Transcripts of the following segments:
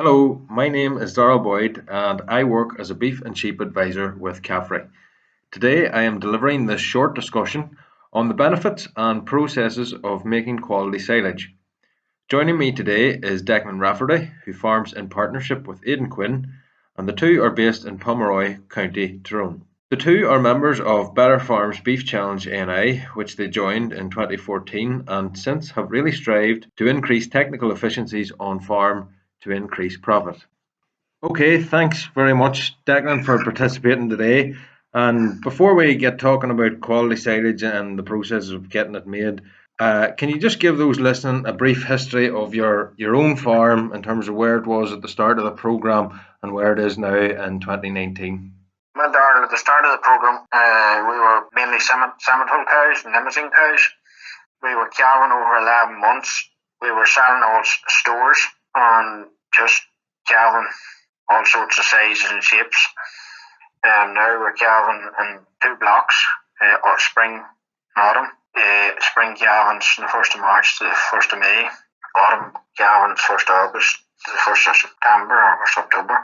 Hello, my name is Darryl Boyd and I work as a beef and sheep advisor with CAFRE. Today I am delivering this short discussion on the benefits and processes of making quality silage. Joining me today is Declan Rafferty, who farms in partnership with Aidan Quinn, and the two are based in Pomeroy, County Tyrone. The two are members of Better Farms Beef Challenge ANI, which they joined in 2014 and since have really strived to increase technical efficiencies on farm to increase profit. Okay, thanks very much, Declan, for participating today. And before we get talking about quality silage and the process of getting it made, can you just give those listening a brief history of your own farm in terms of where it was at the start of the programme and where it is now in 2019? Well, Darrell, at the start of the programme, we were mainly Simmental cows and limousine cows. We were calving over 11 months. We were selling all stores and just calving all sorts of sizes and shapes. Now we're calving in two blocks, or spring and autumn. Spring calving's from the 1st of March to the 1st of May. Autumn calving's 1st of August to the 1st of September or 1st of October.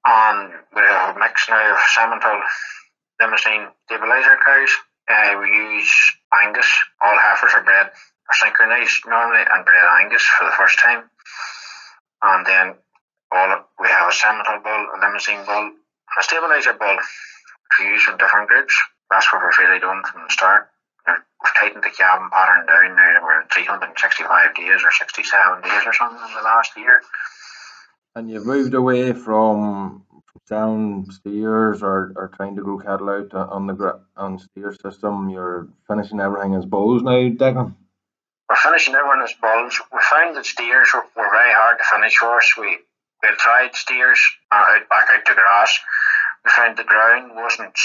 And we have a mix now of Simmental limousine stabiliser cows. We use Angus. All heifers are bred or synchronised normally and bred Angus for the first time. And then we have a Simmental bull, a limousine bull, and a stabiliser bull, which we use from different groups. That's what we've really done from the start. We've tightened the calving pattern down now that we're in 365 days or 67 days or something in the last year. And you've moved away from selling steers or trying to grow cattle out on steer system. You're finishing everything as bulls now, Declan? We're finishing everything as bulls. We found that steers were very hard to finish for us. We had tried steers back out to grass. We found the ground wasn't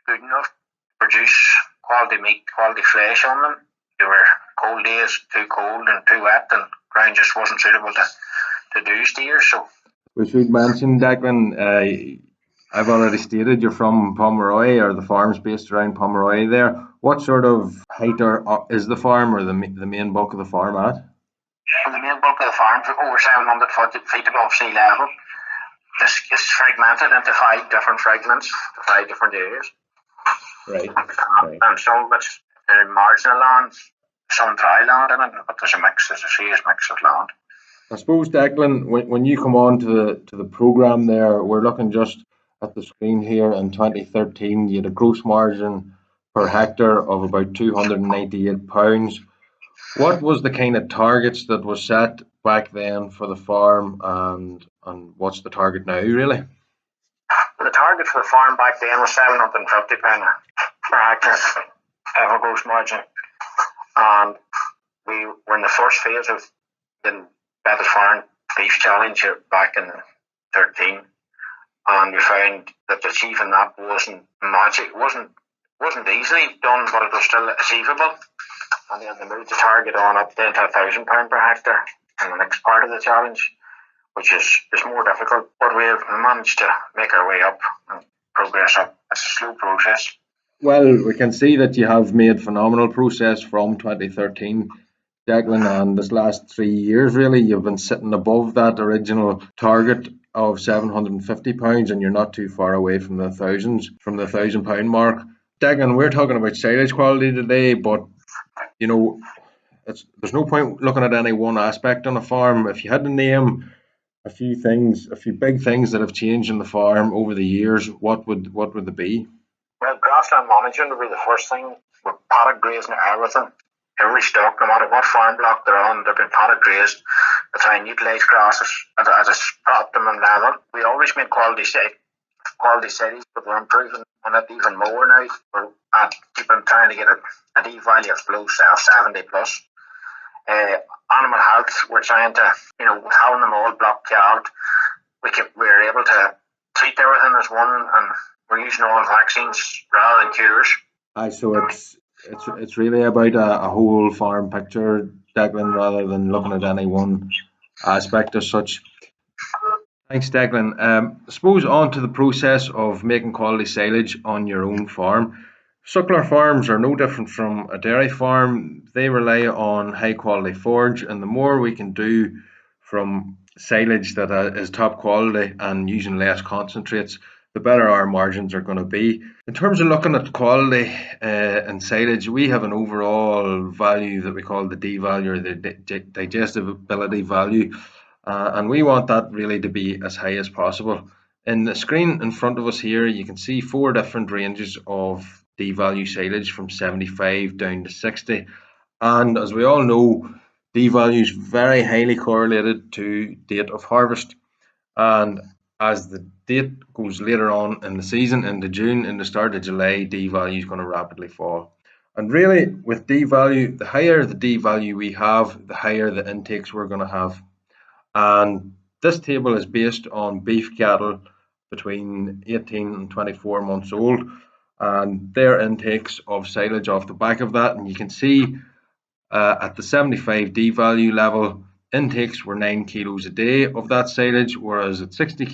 good enough to produce quality meat, quality flesh on them. They were cold days, too cold and too wet, and ground just wasn't suitable to do steers. So we should mention, Declan, I've already stated you're from Pomeroy, or the farm's based around Pomeroy there. What sort of height is the farm, or the main bulk of the farm at? Well, the main bulk of the farm is over 700 feet above sea level. This is fragmented into 5 different fragments, 5 different areas. Right. And some of it's marginal land, some dry land in it, but there's a serious mix of land. I suppose, Declan, when you come on to the programme there, we're looking just at the screen here. In 2013, you had a gross margin per hectare of about £298. What was the kind of targets that was set back then for the farm, and what's the target now, really? The target for the farm back then was £750 per hectare of a gross margin. And we were in the first phase of the Better Farm Beef Challenge back in 13, and we found that achieving that wasn't magic. It wasn't easily done, but it was still achievable. And then they moved the target on up then to £1,000 per hectare in the next part of the challenge, which is more difficult. But we have managed to make our way up and progress up. It's a slow process. Well, we can see that you have made phenomenal progress from 2013, Declan, and this last 3 years, really, you've been sitting above that original target of £750, and you're not too far away from the £1,000 mark. Declan, we're talking about silage quality today, but there's no point looking at any one aspect on a farm. If you had to name a few big things that have changed in the farm over the years, what would they be? Well, grassland management would be the first thing. With paddock grazing everything. Every stock, no matter what farm block they're on, they've been paddock grazed to try and utilise grasses at its optimum level. We always made quality cities, but we're improving on it even more now. We're trying to get a D value of below 70 plus. Animal health, we're trying to, having them all block calved, we're able to treat everything as one, and we're using all vaccines rather than cures. So it's really about a whole farm picture, Declan, rather than looking at any one aspect as such. Thanks, Declan. I suppose on to the process of making quality silage on your own farm. Suckler farms are no different from a dairy farm. They rely on high quality forage, and the more we can do from silage that is top quality and using less concentrates, the better our margins are going to be. In terms of looking at quality and silage, we have an overall value that we call the D value, or the digestibility value, and we want that really to be as high as possible. In the screen in front of us here, you can see 4 different ranges of D value silage from 75 down to 60. And as we all know, D value is very highly correlated to date of harvest. And as the date goes later on in the season, into June, in the start of July, D value is going to rapidly fall. And really, with D value, the higher the D value we have, the higher the intakes we're going to have. And this table is based on beef cattle between 18 and 24 months old, and their intakes of silage off the back of that. And you can see at the 75 D value level, intakes were 9 kilos a day of that silage, whereas at 60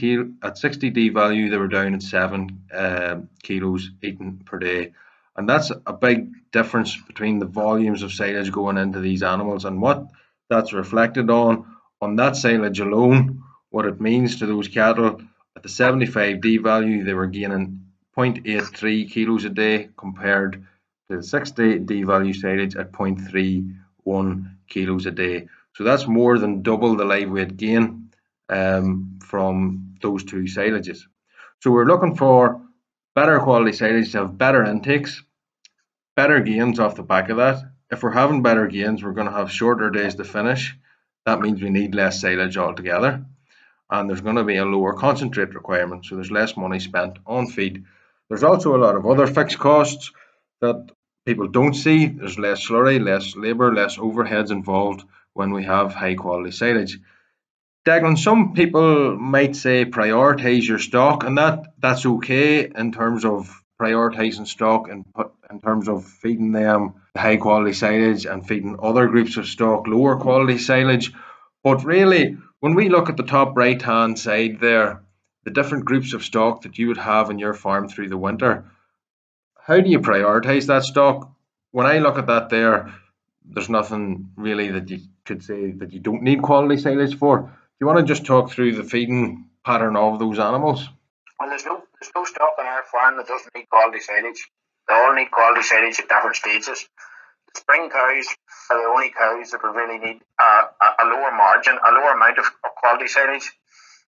D value they were down at 7 kilos eaten per day. And that's a big difference between the volumes of silage going into these animals, and what that's reflected on that silage alone, what it means to those cattle. At the 75 D value, they were gaining 0.83 kilos a day compared to the 60 D value silage at 0.31 kilos a day. So that's more than double the live weight gain from those two silages. So we're looking for better quality silage to have better intakes, better gains off the back of that. If we're having better gains, we're going to have shorter days to finish. That means we need less silage altogether, and there's going to be a lower concentrate requirement, so there's less money spent on feed. There's also a lot of other fixed costs that people don't see. There's less slurry, less labour, less overheads involved when we have high quality silage. Declan, some people might say prioritise your stock, and that's okay in terms of prioritising stock and in terms of feeding them high quality silage and feeding other groups of stock lower quality silage. But really, when we look at the top right hand side there, the different groups of stock that you would have in your farm through the winter, how do you prioritise that stock? When I look at that there, there's nothing really that you could say that you don't need quality silage for. Do you want to just talk through the feeding pattern of those animals? Well, there's no stock on our farm that doesn't need quality silage. They all need quality silage at different stages. The spring cows are the only cows that will really need a lower margin, a lower amount of quality silage.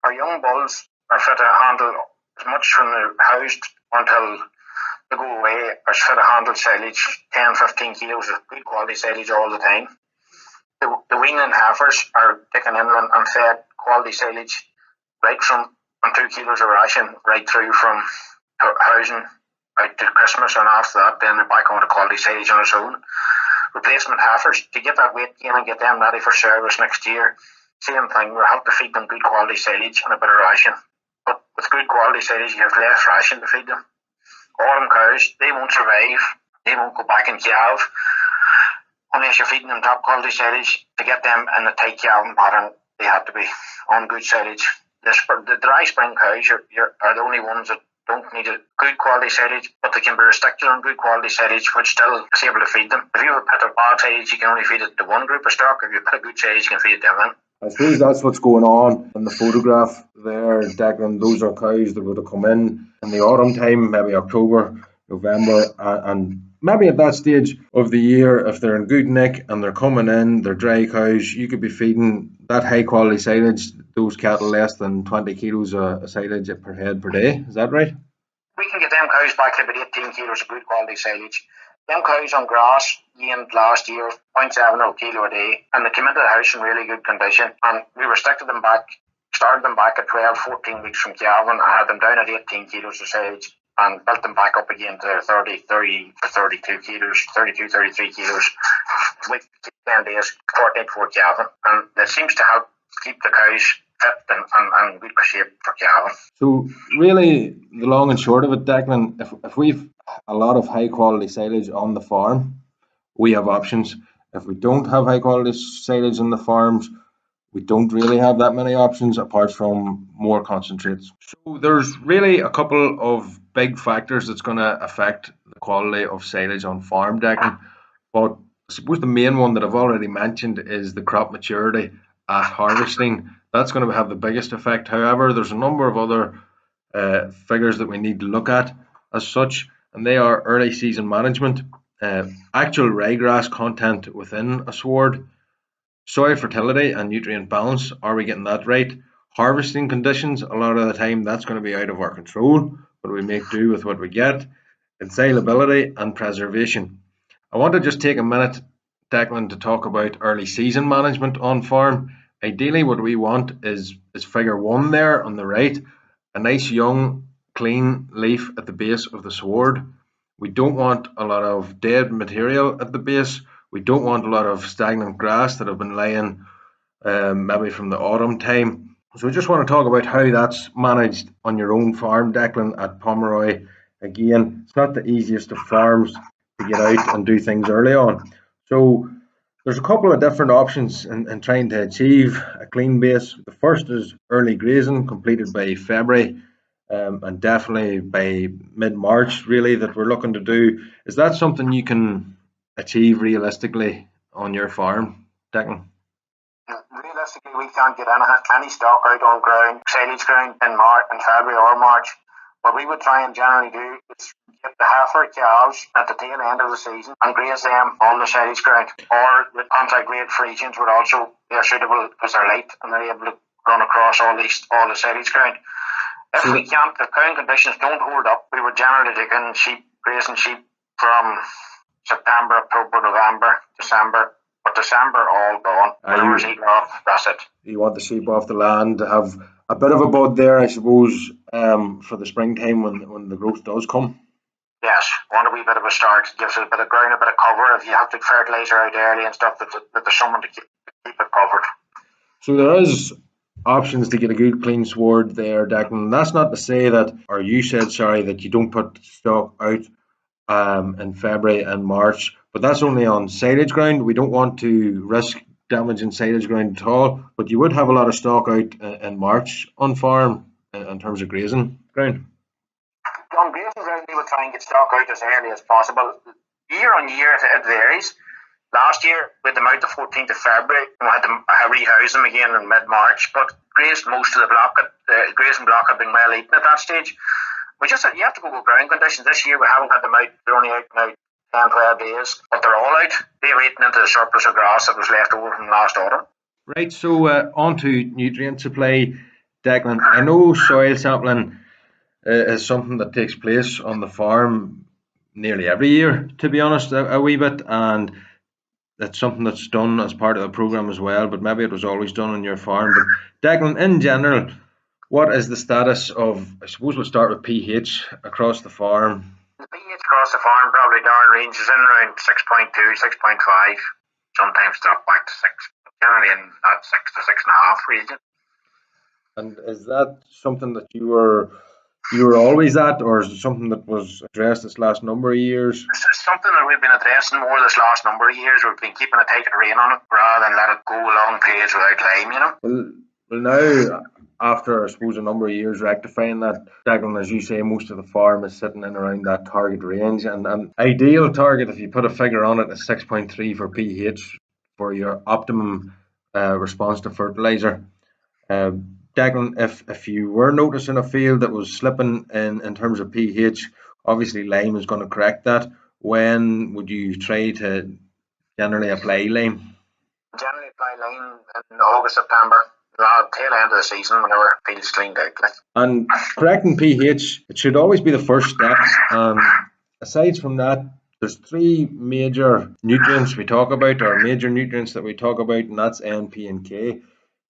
Our young bulls are fit to handle as much when they're housed until they go away, are fit to handle silage, 10, 15 kilos of good quality silage all the time. The weanling heifers are taken in and fed quality silage right from on 2 kilos of ration right through from housing out to Christmas, and after that then they're back on to quality silage on its own. Replacement heifers, to get that weight gain and get them ready for service next year, same thing, we have to feed them good quality silage and a bit of ration. But with good quality silage you have less ration to feed them. Autumn cows, they won't survive, they won't go back in calve unless you're feeding them top quality silage. To get them in the tight calving pattern, they have to be on good silage. The dry spring cows are the only ones that don't need a good quality silage, but they can be restricted on good quality silage, which still is able to feed them. If you have a pit of bad silage, you can only feed it to one group of stock. If you put a good silage, you can feed it to everyone. I suppose that's what's going on in the photograph there, Declan. Those are cows that would have come in the autumn time, maybe October, November, and maybe at that stage of the year, if they're in good nick and they're coming in, they're dry cows, you could be feeding that high quality silage, those cattle less than 20 kilos of silage per head per day. Is that right? We can get them cows back to about 18 kilos of good quality silage. Them cows on grass gained last year 0.70 kilo a day, and they came into the house in really good condition, and we restricted them back, started them back at 12, 14 weeks from calving, and had them down at 18 kilos of silage, and built them back up again to 32 kilos, 32, 33 kilos, with 10 days, 14 before calving, and that seems to help keep the cows fit and good shape for calving. So really, the long and short of it, Declan, if we've a lot of high quality silage on the farm, we have options. If we don't have high quality silage on the farms, we don't really have that many options apart from more concentrates. So there's really a couple of big factors that's going to affect the quality of silage on farm, Declan. But I suppose the main one that I've already mentioned is the crop maturity at harvesting. That's going to have the biggest effect. However, there's a number of other figures that we need to look at as such, and they are early season management, actual ryegrass content within a sward, soil fertility and nutrient balance. Are we getting that right? Harvesting conditions, a lot of the time that's going to be out of our control, but we make do with what we get. And salability and preservation. I want to just take a minute, Declan, to talk about early season management on farm. Ideally, what we want is figure one there on the right, a nice young clean leaf at the base of the sward. We don't want a lot of dead material at the base. We don't want a lot of stagnant grass that have been laying maybe from the autumn time. So we just want to talk about how that's managed on your own farm, Declan, at Pomeroy. Again, it's not the easiest of farms to get out and do things early on. So there's a couple of different options in trying to achieve a clean base. The first is early grazing, completed by February, and definitely by mid-March, really, that we're looking to do. Is that something you can achieve realistically on your farm, Declan? Realistically, we can't get any stock out on ground, silage ground in February or March. What we would try and generally do is get the heifer calves at the tail end of the season and graze them on the silage ground. Or the anti-grade Frisians would also be suitable because they're light and they're able to run across all the silage ground. If we can't, if current conditions don't hold up, we would generally take in grazing sheep from September, October, November, December. But December all gone. Whatever's eaten off, that's it. You want the sheep off the land to have a bit of a bud there, I suppose, for the springtime when the growth does come. Yes, want a wee bit of a start. Gives it a bit of ground, a bit of cover. If you have to fertiliser out early and stuff, that there's someone to keep it covered. So there is options to get a good clean sward there, Declan. That's not to say that, or you said, sorry, that you don't put stock out in February and March, but that's only on silage ground. We don't want to risk damaging silage ground at all, but you would have a lot of stock out in March on farm in terms of grazing ground. On grazing ground, we will try and get stock out as early as possible. Year on year, it varies. Last year, we had them out the 14th of February, and we had to rehouse them again in mid-March, but grazed most of the block. The grazing block had been well eaten at that stage. You have to go with ground conditions. This year we haven't had them out. They're only out now 10, 12 days, but they're all out. They've eaten into the surplus of grass that was left over from last autumn. Right, so on to nutrient supply, Declan. I know soil sampling is something that takes place on the farm nearly every year, to be honest, a wee bit, and it's something that's done as part of the programme as well, but maybe it was always done on your farm. But Declan, in general, what is the status of, I suppose we'll start with pH across the farm. The pH across the farm probably down ranges in around 6.2, 6.5, sometimes drop back to 6, generally in that 6 to 6.5 region. And is that something that you were always at, or is it something that was addressed this last number of years? It's something that we've been addressing more this last number of years. We've been keeping a tighter rein on it rather than let it go along periods without lime, you know. Well, now, after, I suppose, a number of years rectifying that, Declan, as you say, most of the farm is sitting in around that target range. And an ideal target, if you put a figure on it, is 6.3 for pH for your optimum response to fertiliser. Declan, if you were noticing a field that was slipping in terms of pH, obviously lime is going to correct that. When would you try to generally apply lime? Generally apply lime in August, September. Tail end of the season whenever field's cleaned out. And correcting pH, it should always be the first step. Aside from that, there's three major nutrients we talk about, or major nutrients that we talk about, and that's N, P, and K.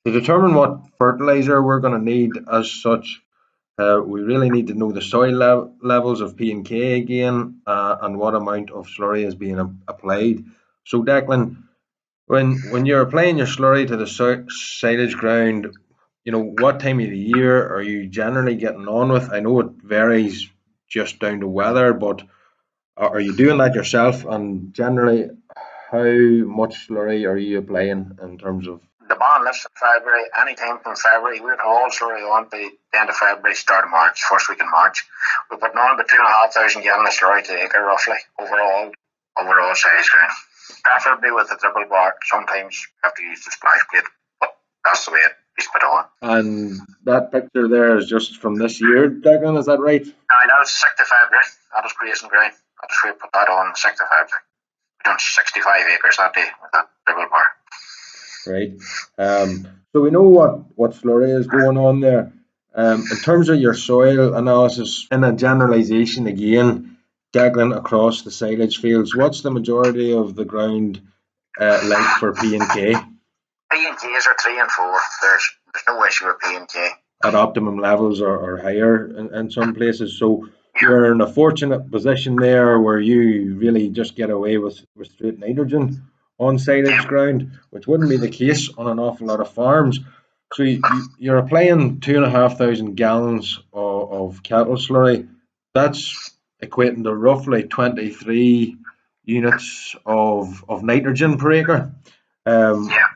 To determine what fertilizer we're going to need as such, we really need to know the soil levels of P and K again, and what amount of slurry is being applied. So Declan, when you're applying your slurry to the silage ground, what time of the year are you generally getting on with? I know it varies just down to weather, but are you doing that yourself? And generally, how much slurry are you applying in terms of? The ban lifts in February. Any time from February, we have all slurry on by the end of February, start of March, first week in March. We're putting on about 2,500 gallons of slurry to the acre roughly overall silage ground. Preferably with a triple bar. Sometimes you have to use the splash plate, but that's the way be spot on. And that picture there is just from this year, Declan, is that right? Aye, that was 6th of February. That was grazing ground. I just put that on 6th of February. We done 65 acres that day with that double bar. Right. So we know what slurry is going on there. In terms of your soil analysis, in a generalisation again, Declan, across the silage fields, what's the majority of the ground like for P and K? P and Ks are 3 and 4. There's no issue with P and K. At optimum levels or higher in some places. So you're in a fortunate position there where you really just get away with straight nitrogen on silage ground, which wouldn't be the case on an awful lot of farms. So you're applying 2,500 gallons of cattle slurry. That's equating to roughly 23 units of nitrogen per acre.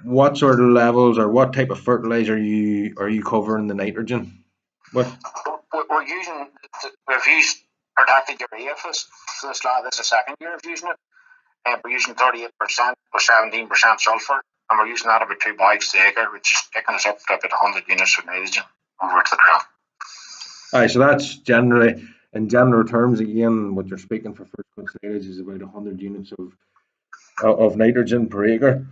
What sort of levels or what type of fertilizer are you covering the nitrogen with? We've used protected urea for this is the second year of using it. We're using 38% with 17% sulphur, and we're using that about 2 bags to acre, which is taking us up to about 100 units of nitrogen over to the crop. Aye, so that's generally, in general terms, again, what you're speaking for first cut silage is about 100 units of nitrogen per acre.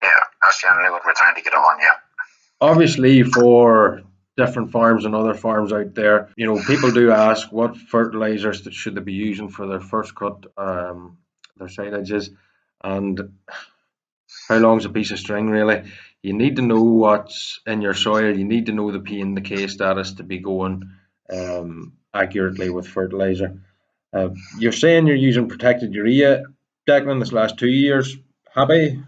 Yeah, that's generally what we're trying to get on, yeah. Obviously, for different farms and other farms out there, people do ask what fertilizers should they be using for their first cut, their silages, and how long's a piece of string, really. You need to know what's in your soil. You need to know the P and the K status to be going accurately with fertilizer. You're saying you're using protected urea, Declan, this last 2 years. Happy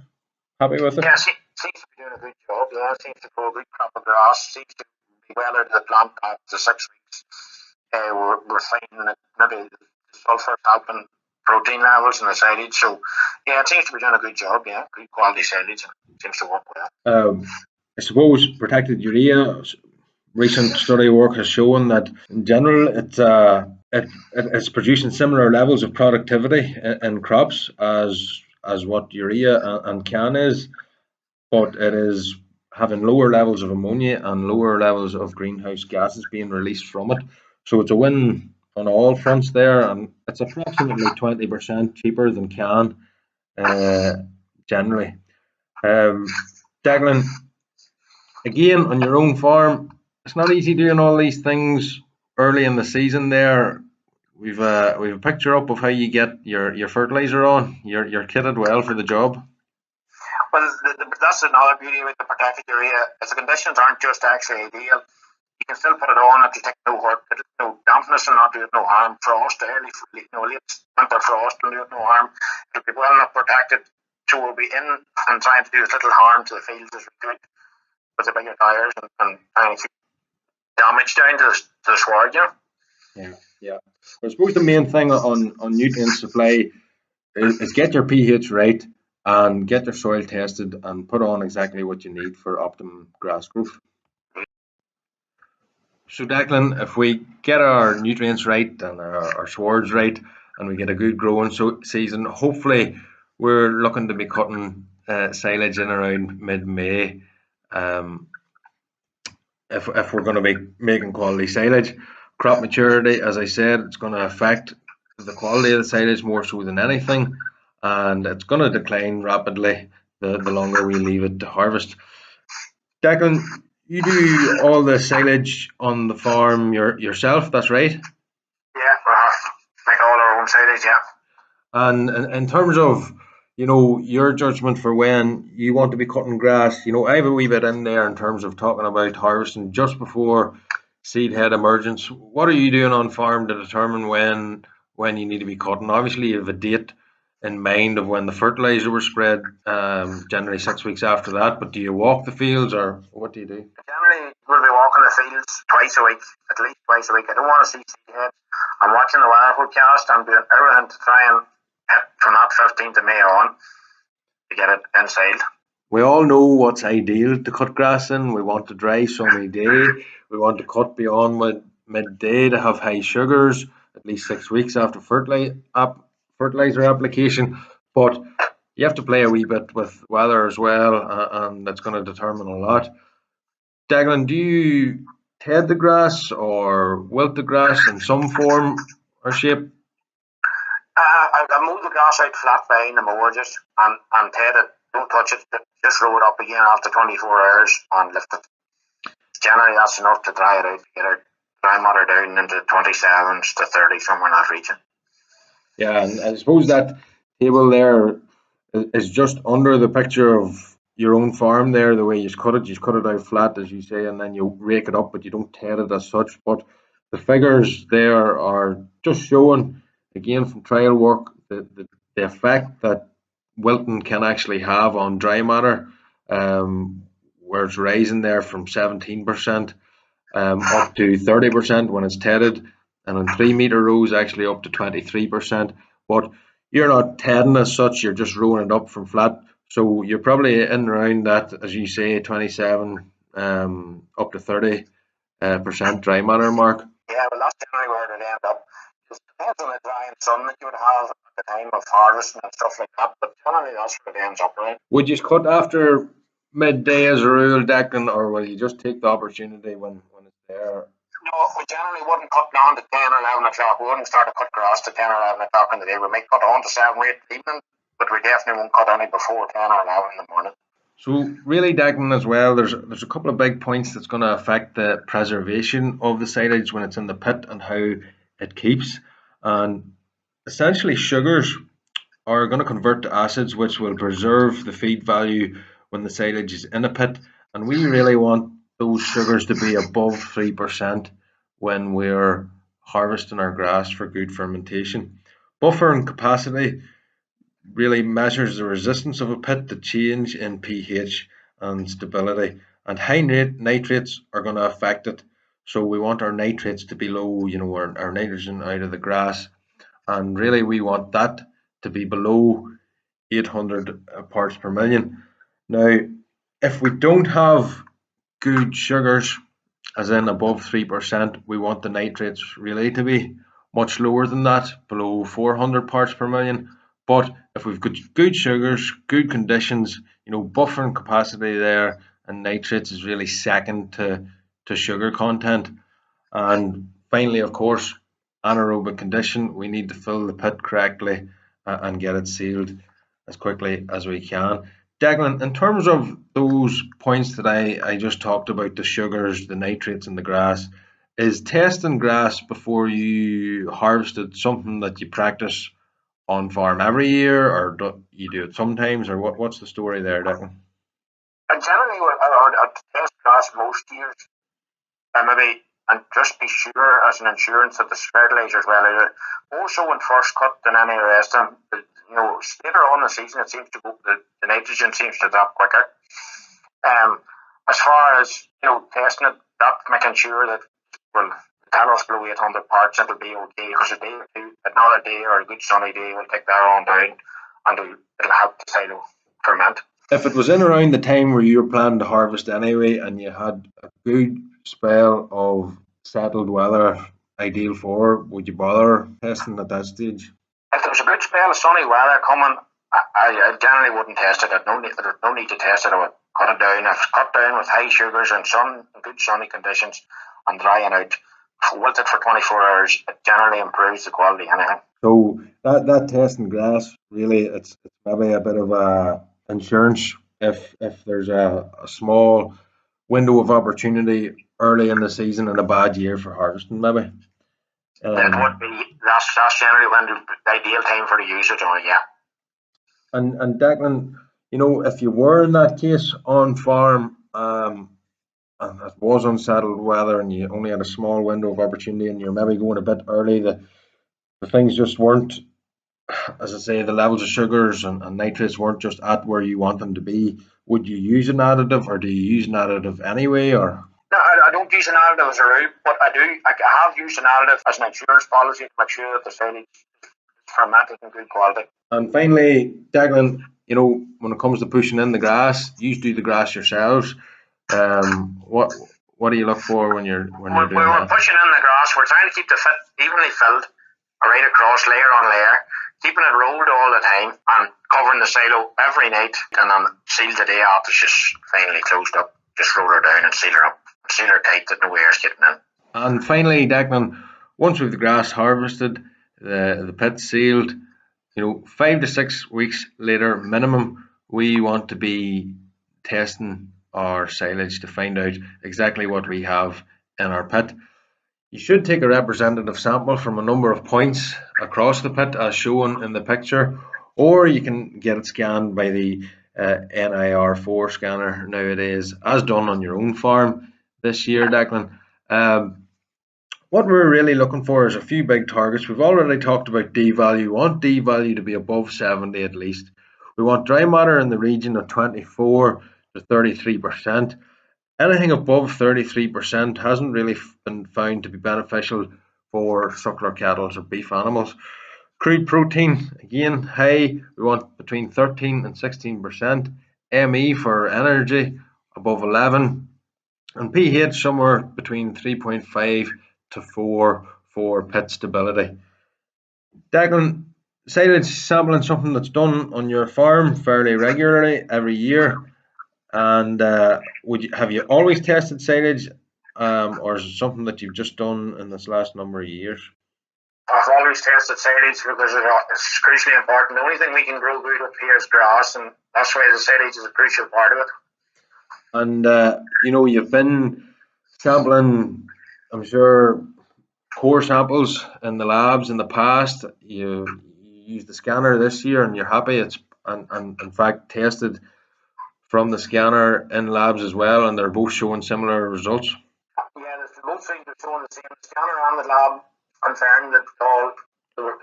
with it? Yeah, seems to be doing a good job. Yeah, seems to grow a good crop of grass. Seems to be well out of the plant after 6 weeks. We're finding that maybe the sulphur helping protein levels in the silage. So, yeah, it seems to be doing a good job. Yeah, good quality silage. Seems to work well. I suppose protected urea, recent study work has shown that in general it's producing similar levels of productivity in crops as what urea and CAN is, but it is having lower levels of ammonia and lower levels of greenhouse gases being released from it. So it's a win on all fronts there, and it's approximately 20% cheaper than CAN generally. Declan, again, on your own farm, it's not easy doing all these things early in the season there. We've a picture up of how you get your fertilizer on. You're kitted well for the job. Well, that's another beauty with the protected urea. If the conditions aren't just actually ideal, you can still put it on. It'll take no hurt. No dampness will not do it no harm. Frost, late winter frost will do it no harm. It'll be well enough protected, so we'll be in and trying to do as little harm to the fields as we could with the bigger tires and trying to keep damage down to the sward, Yeah. I suppose the main thing on nutrient supply is get your pH right and get your soil tested and put on exactly what you need for optimum grass growth. So Declan, if we get our nutrients right and our swards right and we get a good growing season, hopefully we're looking to be cutting silage in around mid-May. If we're going to be making quality silage. Crop maturity, as I said, it's going to affect the quality of the silage more so than anything, and it's going to decline rapidly the longer we leave it to harvest. Declan, you do all the silage on the farm yourself, that's right? Yeah, we make all our own silage, yeah. And in terms of your judgment for when you want to be cutting grass, I have a wee bit in there in terms of talking about harvesting just before seed head emergence. What are you doing on farm to determine when you need to be cutting? Obviously, you have a date in mind of when the fertilizer was spread, generally 6 weeks after that. But do you walk the fields or what do you do? Generally, we'll be walking the fields twice a week, at least twice a week. I don't want to see seed head. I'm watching the weather forecast. I'm doing everything to try and from that 15th of May on to get it inside. We all know what's ideal to cut grass in. We want a dry sunny day. We want to cut beyond midday to have high sugars at least 6 weeks after fertilizer application. But you have to play a wee bit with weather as well, and that's going to determine a lot. Declan, do you ted the grass or wilt the grass in some form or shape? I move the grass out flat behind the mower just and ted it. Don't touch it. Just roll it up again after 24 hours and lift it. Generally, that's enough to dry it out. Get our dry matter down into 27s to 30, somewhere in that region. Yeah, and I suppose that table there is just under the picture of your own farm there, the way you cut it out flat, as you say, and then you rake it up, but you don't ted it as such. But the figures there are just showing, again, from trial work, the effect that wilting can actually have on dry matter, where it's rising there from 17% up to 30% when it's tedded, and on 3 meter rows actually up to 23%. But you're not tedding as such; you're just rolling it up from flat. So you're probably in around that, as you say, 27 up to 30% dry matter mark. Yeah, well, that's generally where it end up. It depends on the dry and sun that you would have at the time of harvesting and stuff like that, but generally that's where it ends up, right? Would you cut after midday as a rule, Declan, or will you just take the opportunity when it's there? No, we generally wouldn't cut down to 10 or 11 o'clock. We wouldn't start to cut grass to 10 or 11 o'clock in the day. We might cut on to 7 or 8 in the evening, but we definitely won't cut any before 10 or 11 in the morning. So really, Declan, as well, there's a couple of big points that's going to affect the preservation of the silage when it's in the pit and how it keeps. And essentially, sugars are going to convert to acids, which will preserve the feed value when the silage is in a pit. And we really want those sugars to be above 3% when we're harvesting our grass for good fermentation. Buffering capacity really measures the resistance of a pit to change in pH and stability. And high nitrates are going to affect it. So we want our nitrates to be low, our nitrogen out of the grass. And really, we want that to be below 800 parts per million. Now, if we don't have good sugars, as in above 3%, we want the nitrates really to be much lower than that, below 400 parts per million. But if we've got good sugars, good conditions, buffering capacity there, and nitrates is really second to sugar content. And finally, of course, anaerobic condition. We need to fill the pit correctly and get it sealed as quickly as we can. Declan, in terms of those points that I just talked about, the sugars, the nitrates in the grass, is testing grass before you harvest it something that you practice on farm every year, or do you do it sometimes, or what's the story there, Declan? And generally, I'd test grass most years, and maybe and just be sure as an insurance that the fertilizers well out. More so in first cut than any rest. And later on in the season, it seems to go. The nitrogen seems to drop quicker. As far as testing it, that making sure that tell us below 800 parts, it'll be okay. Because a day or two, another day or a good sunny day will take that on down, and it'll help the silo ferment. If it was in around the time where you were planning to harvest anyway, and you had a good spell of settled weather, ideal for, would you bother testing at that stage? If there was a good spell of sunny weather coming, I generally wouldn't test it. There's no need to test it. I would cut it down. If it's cut down with high sugars and good sunny conditions and drying out, wilt it for 24 hours, it generally improves the quality anyhow. So that testing grass, really, it's maybe a bit of a insurance if there's a small window of opportunity early in the season and a bad year for harvesting, maybe. It would be. That's generally when the ideal time for the usage on it, yeah. And Declan, if you were in that case on farm, and it was unsettled weather, and you only had a small window of opportunity, and you're maybe going a bit early, the things just weren't, as I say, the levels of sugars and nitrates weren't just at where you want them to be. Would you use an additive, or do you use an additive anyway, or? No, I don't use an additive as a rule, but I have used an additive as an insurance policy to make sure that the silage is fermented in good quality. And finally, Declan, when it comes to pushing in the grass, you do the grass yourselves. What do you look for when you're doing that? When we're pushing in the grass, we're trying to keep the fit evenly filled, right across, layer on layer, keeping it rolled all the time, and covering the silo every night, and then seal the day after it's just finally closed up. Just roll her down and seal her up. sealer tight that no air's getting in. And finally, Declan, once we've the grass harvested, the pit sealed, 5 to 6 weeks later minimum, we want to be testing our silage to find out exactly what we have in our pit. You should take a representative sample from a number of points across the pit as shown in the picture, or you can get it scanned by the NIR4 scanner nowadays, as done on your own farm this year, Declan. What we're really looking for is a few big targets. We've already talked about D value. We want D value to be above 70 at least. We want dry matter in the region of 24 to 33%. Anything above 33% hasn't really been found to be beneficial for suckler cattle or beef animals. Crude protein, again, high. We want between 13 and 16%. ME for energy, above 11. And pH somewhere between 3.5 to 4 for pit stability. Declan, silage sampling something that's done on your farm fairly regularly every year. And have you always tested silage, or is it something that you've just done in this last number of years? I've always tested silage because it's crucially important. The only thing we can grow good up here is grass, and that's why the silage is a crucial part of it. And you've been sampling, I'm sure, core samples in the labs in the past. You used the scanner this year, and you're happy. It's and in fact tested from the scanner in labs as well, and they're both showing similar results. Yeah, both things are showing the same. The scanner and the lab confirmed that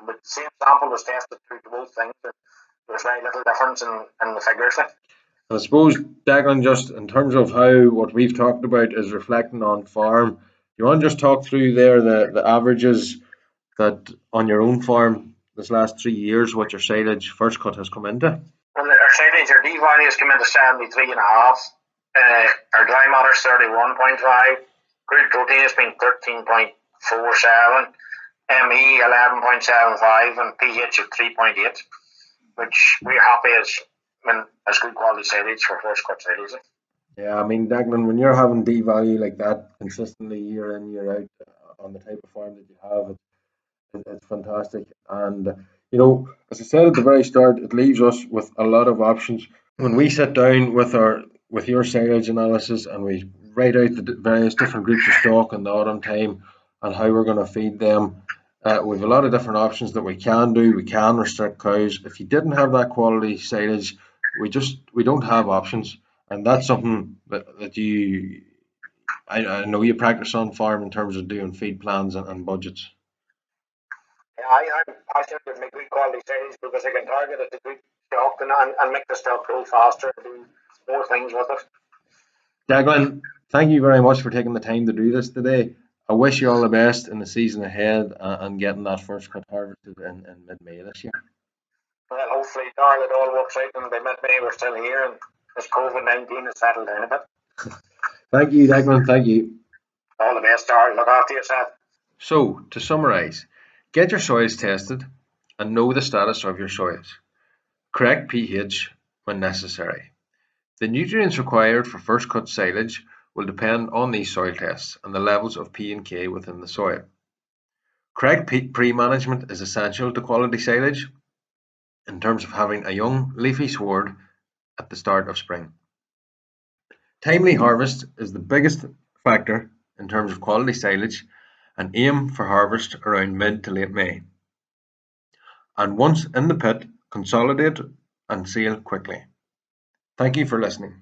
the same sample was tested through both things. There's very little difference in the figures. I suppose, Declan, just in terms of how what we've talked about is reflecting on farm, you want to just talk through there the averages that on your own farm this last 3 years, what your silage first cut has come into? Well, our silage, our D value has come into 73.5. Our dry matter is 31.5. Crude protein has been 13.47. ME 11.75 and pH of 3.8, which we're happy as good quality silage for first cut silage. Yeah, I mean, Declan, when you're having D value like that consistently year in, year out on the type of farm that you have, it's fantastic. And, as I said at the very start, it leaves us with a lot of options. When we sit down with your silage analysis and we write out the various different groups of stock in the autumn time and how we're going to feed them, we have a lot of different options that we can do. We can restrict cows. If you didn't have that quality silage, we don't have options, and that's something that I know you practice on farm in terms of doing feed plans and budgets. Yeah, I'm passionate with my good quality silage because I can target it to good stock and make the stock grow faster and do more things with it. Declan, thank you very much for taking the time to do this today. I wish you all the best in the season ahead and getting that first cut harvested in mid-May this year. Well, hopefully, Darryl, it all works out and by mid-May we're still here and this COVID-19 has settled down a bit. Thank you, Declan. Thank you. All the best, Darryl. Look after yourself. So, to summarise, get your soils tested and know the status of your soils. Correct pH when necessary. The nutrients required for first cut silage will depend on these soil tests and the levels of P and K within the soil. Correct pre-management is essential to quality silage in terms of having a young leafy sward at the start of spring. Timely harvest is the biggest factor in terms of quality silage, and aim for harvest around mid to late May. And once in the pit, consolidate and seal quickly. Thank you for listening.